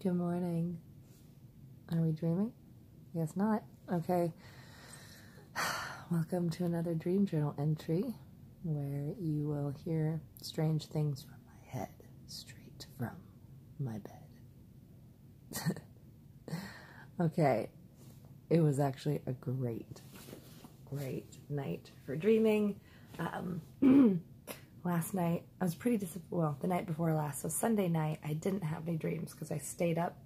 Good morning. Are we dreaming? Guess not. Okay. Welcome to another dream journal entry where you will hear strange things from my head straight from my bed. Okay. It was actually a great night for dreaming. Last night, I was pretty disappointed. Well, the night before last, so Sunday night, I didn't have any dreams because I stayed up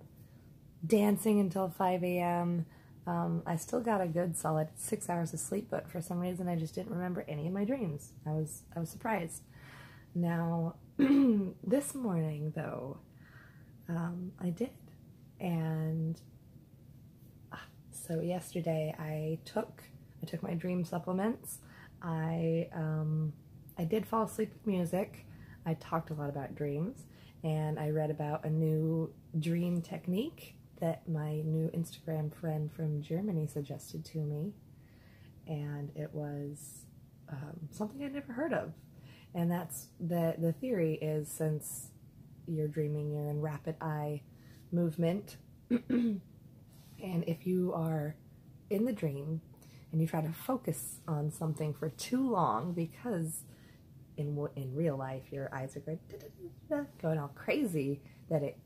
dancing until 5 a.m. I still got a good solid 6 hours of sleep, but for some reason I just didn't remember any of my dreams. I was surprised. Now, this morning though, I did. And so yesterday I took my dream supplements. I did fall asleep with music. I talked a lot about dreams, and I read about a new dream technique that my new Instagram friend from Germany suggested to me, and it was something I'd never heard of. And that's the theory is, since you're dreaming, you're in rapid eye movement, and if you are in the dream and you try to focus on something for too long, because in real life your eyes are going all crazy, that it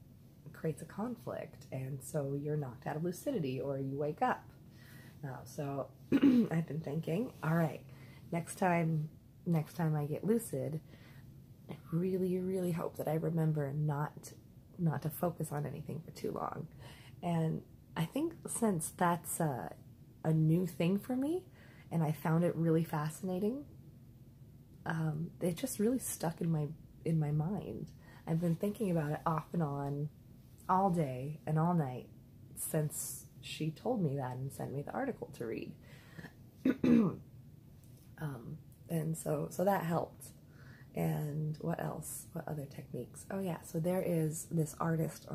creates a conflict, and so you're knocked out of lucidity or you wake up. So I've been thinking, all right, next time I get lucid, I really hope that I remember not to focus on anything for too long. And I think since that's a new thing for me, and I found it really fascinating, it just really stuck in my mind. I've been thinking about it off and on all day and all night since she told me that and sent me the article to read. And so that helped. And what else? What other techniques? Oh yeah, so there is this artist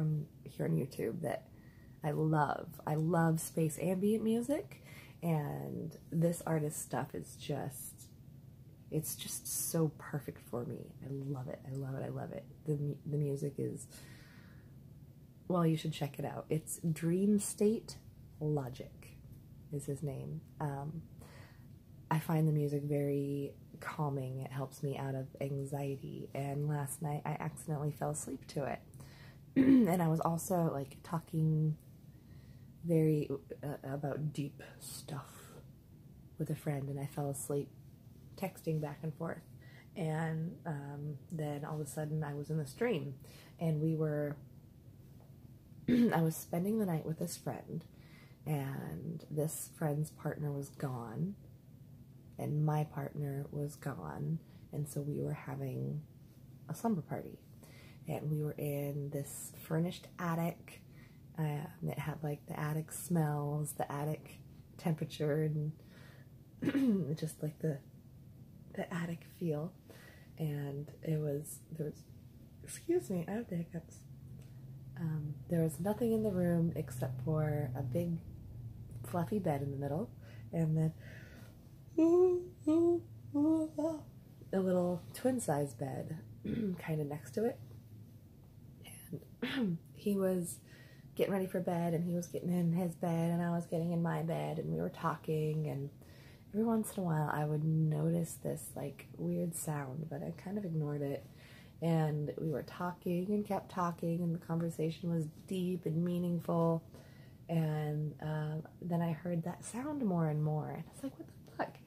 here on YouTube that I love. I love space ambient music, and this artist's stuff is it's just so perfect for me. I love it. I love it. The music is, well, you should check it out. It's Dream State Logic is his name. I find the music very calming. It helps me out of anxiety, and last night I accidentally fell asleep to it. And I was also like talking very about deep stuff with a friend, and I fell asleep texting back and forth, and then all of a sudden I was in this dream, and I was spending the night with this friend, and this friend's partner was gone, and my partner was gone, and so we were having a slumber party, and we were in this furnished attic. It had like the attic smells, the attic temperature, and just like the attic feel. And there was, excuse me, I have the hiccups. There was nothing in the room except for a big fluffy bed in the middle, and then a little twin-size bed kind of next to it. And he was getting ready for bed, and he was getting in his bed, and I was getting in my bed, and we were talking, and every once in a while I would notice this like weird sound, but I kind of ignored it. And we were talking and kept talking, and the conversation was deep and meaningful. And then I heard that sound more and more, and I was like, what the fuck?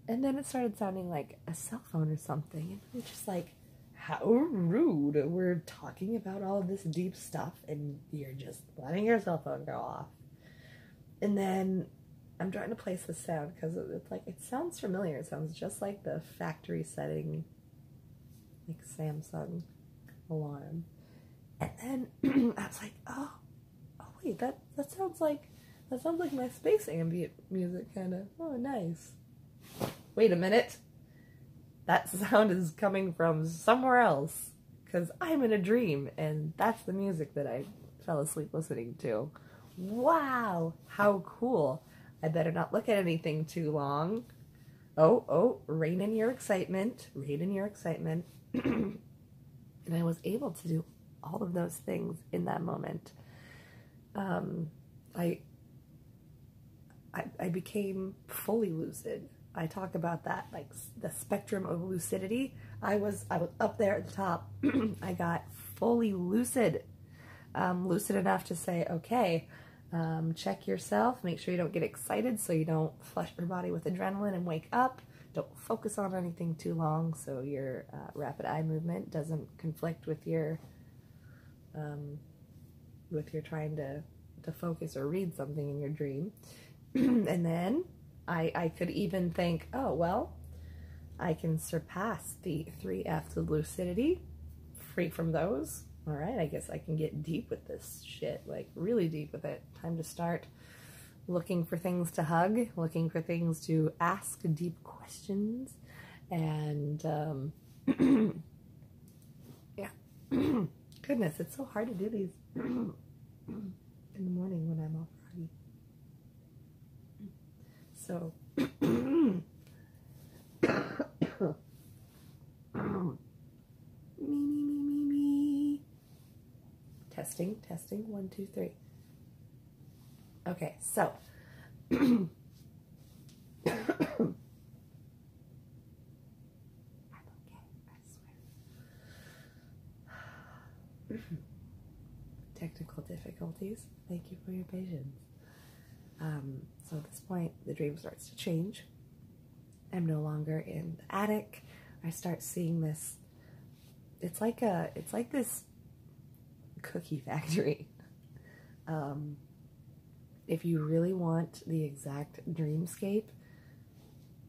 And then it started sounding like a cell phone or something, and I'm just like, how rude. We're talking about all of this deep stuff, and you're just letting your cell phone go off. And then I'm trying to place the sound because it's like, it sounds familiar. It sounds just like the factory setting, like Samsung alarm. And then I was like, oh wait, that sounds like my space ambient music, kind of. Oh, nice. Wait a minute. That sound is coming from somewhere else, because I'm in a dream, and that's the music that I fell asleep listening to. Wow, how cool. I better not look at anything too long. Oh, rein in your excitement. Rein in your excitement. And I was able to do all of those things in that moment. I became fully lucid. I talk about that, like the spectrum of lucidity. I was up there at the top. I got fully lucid, lucid enough to say, okay, check yourself, make sure you don't get excited so you don't flush your body with adrenaline and wake up. Don't focus on anything too long so your rapid eye movement doesn't conflict with your trying to focus or read something in your dream. And then I could even think, oh, well, I can surpass the 3 F's of lucidity, free from those. All right, I guess I can get deep with this shit, like really deep with it. Time to start looking for things to hug, looking for things to ask deep questions, and yeah. Goodness, it's so hard to do these in the morning when I'm all froggy. So, me. Testing, 1, 2, 3. Okay, so I'm okay, I swear. Technical difficulties. Thank you for your patience. So at this point, the dream starts to change. I'm no longer in the attic. I start seeing this. It's like this cookie factory. If you really want the exact dreamscape,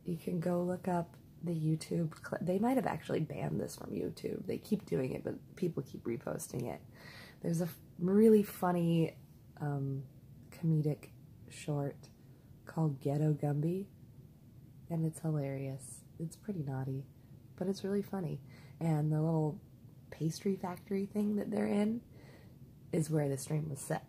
you can go look up the YouTube clip. They might have actually banned this from YouTube. They keep doing it, but people keep reposting it. There's a really funny comedic short called Ghetto Gumby, and it's hilarious. It's pretty naughty, but it's really funny. And the little pastry factory thing that they're in is where this dream was set.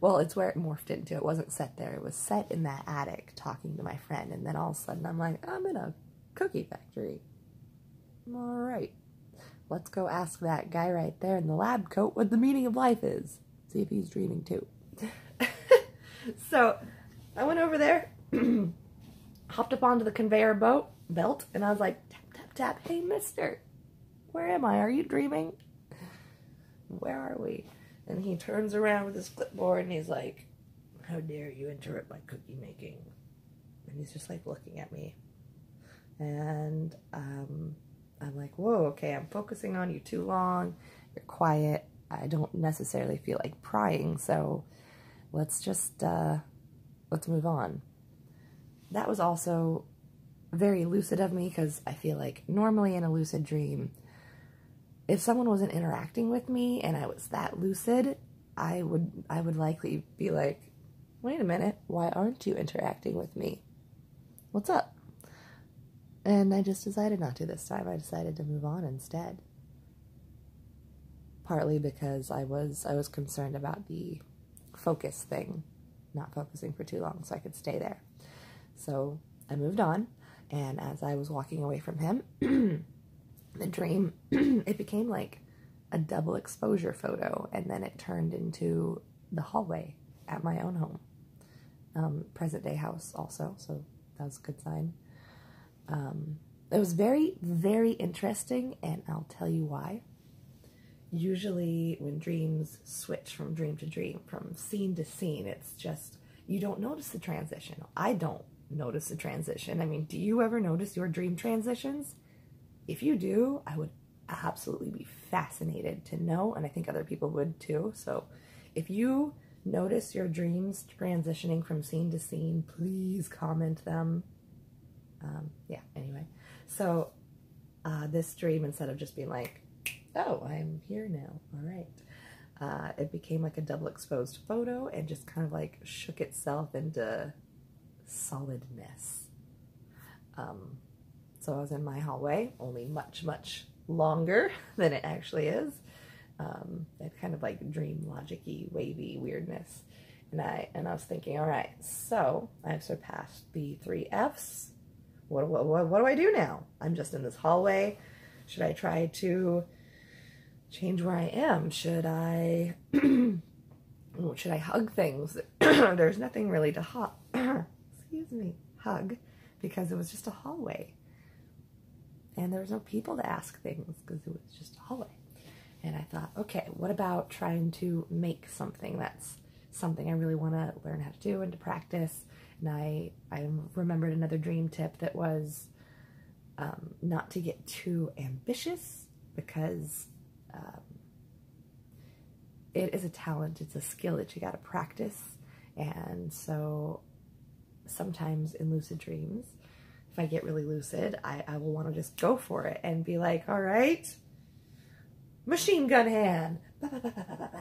Well, it's where it morphed into. It wasn't set there. It was set in that attic talking to my friend, and then all of a sudden I'm like, I'm in a cookie factory. All right. Let's go ask that guy right there in the lab coat what the meaning of life is. See if he's dreaming too. So I went over there, hopped up onto the conveyor belt, and I was like, tap, tap, tap. Hey, mister, where am I? Are you dreaming? Where are we? And he turns around with his clipboard and he's like, how dare you interrupt my cookie making? And he's just like looking at me. And I'm like, whoa, okay, I'm focusing on you too long. You're quiet. I don't necessarily feel like prying, so let's just, let's move on. That was also very lucid of me, because I feel like normally in a lucid dream, if someone wasn't interacting with me and I was that lucid, I would likely be like, wait a minute, why aren't you interacting with me? What's up? And I just decided not to this time. I decided to move on instead. Partly because I was concerned about the focus thing, not focusing for too long so I could stay there. So I moved on, and as I was walking away from him, the dream, it became like a double exposure photo, and then it turned into the hallway at my own home. Present day house also, so that was a good sign. It was very, very interesting, and I'll tell you why. Usually when dreams switch from dream to dream, from scene to scene, it's just, you don't notice the transition. I don't notice the transition. I mean, do you ever notice your dream transitions? If you do, I would absolutely be fascinated to know, and I think other people would too. So if you notice your dreams transitioning from scene to scene, please comment them. Yeah, anyway. So this dream, instead of just being like, oh, I'm here now, all right, it became like a double exposed photo and just kind of like shook itself into solidness. So I was in my hallway, only much, much longer than it actually is. That kind of like dream logic-y, wavy weirdness. And I was thinking, all right, so I've surpassed the 3 F's. What do I do now? I'm just in this hallway. Should I try to change where I am. Should I hug things? There's nothing really to hug. Excuse me, hug, because it was just a hallway. And there was no people to ask things because it was just a hallway. And I thought, okay, what about trying to make something that's something I really want to learn how to do and to practice? And I remembered another dream tip that was not to get too ambitious, because it is a talent, it's a skill that you got to practice. And so sometimes in lucid dreams, if I get really lucid, I will want to just go for it and be like, all right, machine gun hand. Bah, bah, bah, bah, bah, bah, bah.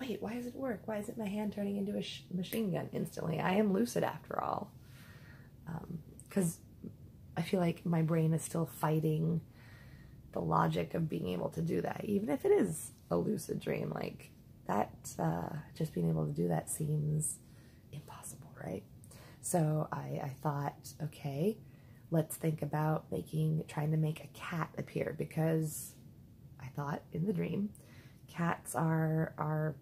Wait, why does it work? Why is it my hand turning into a machine gun instantly? I am lucid after all. Because I feel like my brain is still fighting the logic of being able to do that, even if it is a lucid dream. Like that, just being able to do that seems impossible, right? So I thought, okay, let's think about trying to make a cat appear, because I thought in the dream, cats are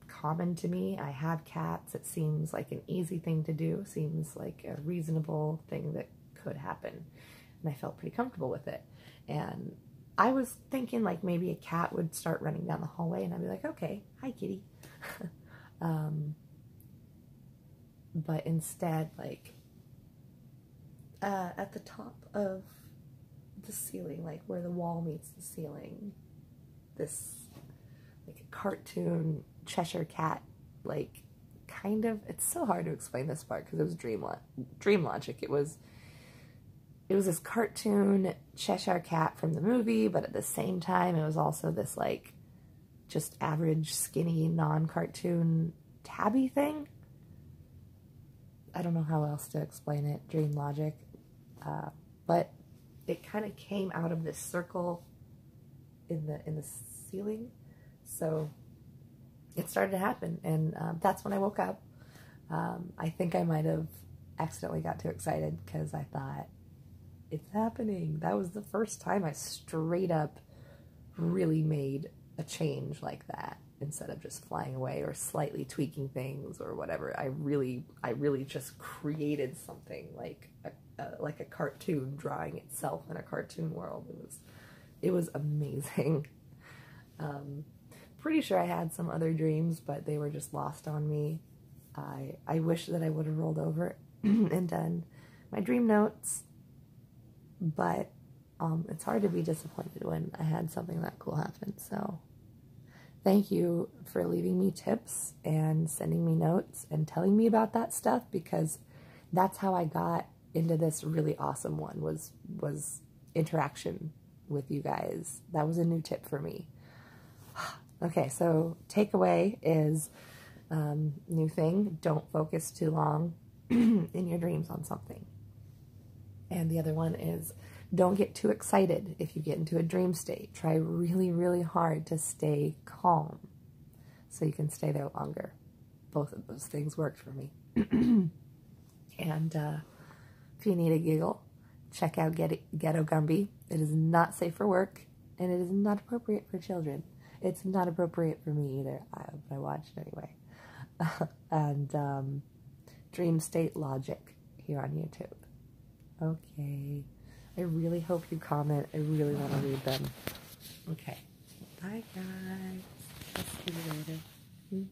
common to me. I have cats. It seems like an easy thing to do, seems like a reasonable thing that could happen. And I felt pretty comfortable with it. And I was thinking like maybe a cat would start running down the hallway and I'd be like, okay, hi kitty. But instead, like at the top of the ceiling, like where the wall meets the ceiling, this like a cartoon Cheshire cat, like kind of, it's so hard to explain this part because it was dream logic. It was this cartoon Cheshire cat from the movie, but at the same time it was also this like just average skinny non-cartoon tabby thing. I don't know how else to explain it, dream logic, but it kind of came out of this circle in the ceiling, so it started to happen, and that's when I woke up. I think I might have accidentally got too excited because I thought, it's happening. That was the first time I straight up really made a change like that, instead of just flying away or slightly tweaking things or whatever. I really just created something like a cartoon drawing itself in a cartoon world. It was amazing. Pretty sure I had some other dreams, but they were just lost on me. I wish that I would have rolled over and done my dream notes, but it's hard to be disappointed when I had something that cool happen. So thank you for leaving me tips and sending me notes and telling me about that stuff, because that's how I got into this really awesome one, was interaction with you guys. That was a new tip for me. Okay, so takeaway is new thing, don't focus too long in your dreams on something. And the other one is, don't get too excited if you get into a dream state. Try really, really hard to stay calm so you can stay there longer. Both of those things worked for me. And if you need a giggle, check out Ghetto Gumby. It is not safe for work, and it is not appropriate for children. It's not appropriate for me either, but I watched anyway. And Dream State Logic here on YouTube. Okay. I really hope you comment. I really want to read them. Okay. Bye, guys. I'll see you later.